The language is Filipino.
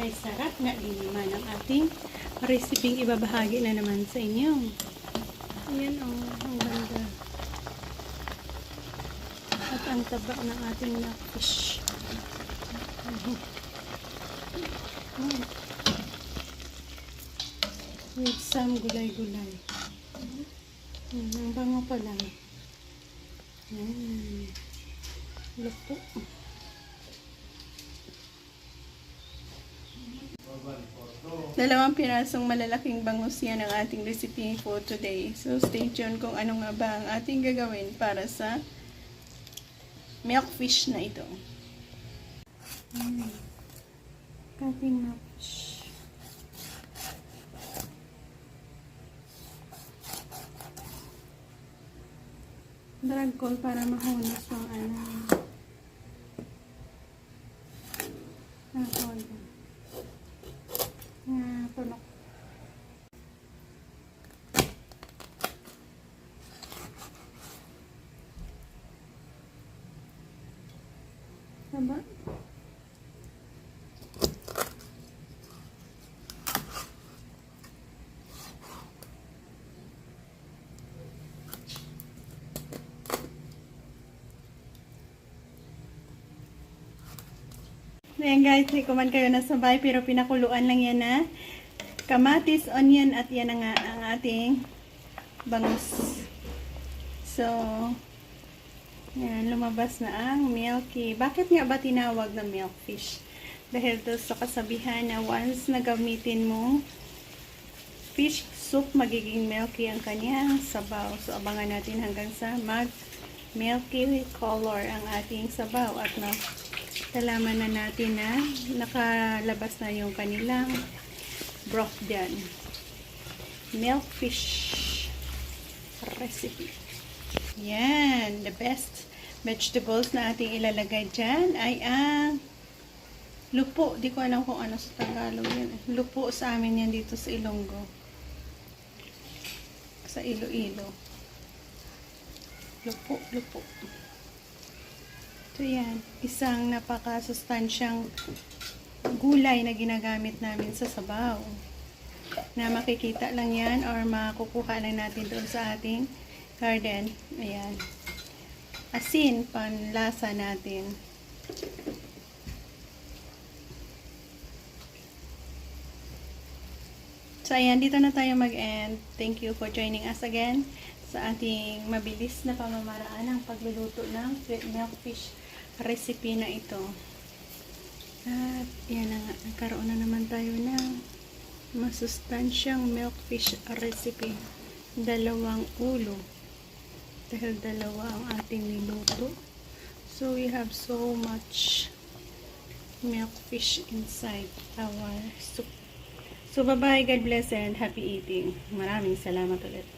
Ay sarap na din naman ang ating reseping ibabahagi na naman sa inyo. Ayan o, ang ganda. At ang taba ng ating fish. With some gulay-gulay. Ang bango pa lang. Lupo. Dalawang pirasong malalaking bangus yan ang ating recipe for today. So stay tuned kung ano nga ba ang ating gagawin para sa milkfish na ito. Cutting milkfish. Drag ko para mahunas ang tulok. Diba? Ayan guys, hindi ko man kayo nasabay pero pinakuluan lang yan na kamatis, onion at yan nga ang ating bangus. So, yan, lumabas na ang milky. Bakit nga ba tinawag na milkfish? Dahil to sa kasabihan na once na gamitin mo fish soup, magiging milky ang kanyang sabaw. So, abangan natin hanggang sa mag-milky color ang ating sabaw at talaman na natin na nakalabas na yung kanilang broth dyan. Milkfish recipe. Yan. The best vegetables na ating ilalagay dyan ay ang lupo. Di ko alam kung ano sa Tagalog yan. Lupo sa amin yan dito sa Ilonggo. Sa Iloilo. Lupo. So yan, isang napakasustansyang gulay na ginagamit namin sa sabaw. Na makikita lang yan or makukuha lang natin doon sa ating garden. Ayan. Asin, panlasa natin. So ayan, dito na tayo mag-end. Thank you for joining us again sa ating mabilis na pamamaraan ng pagluluto ng sweet milkfish recipe na ito. At yan na nga, nagkaroon na naman tayo ng masustansyang milkfish recipe. 2 ulo. Dahil 2 ang ating niluto. So we have so much milkfish inside our soup. So bye bye, God bless and happy eating. Maraming salamat ulit.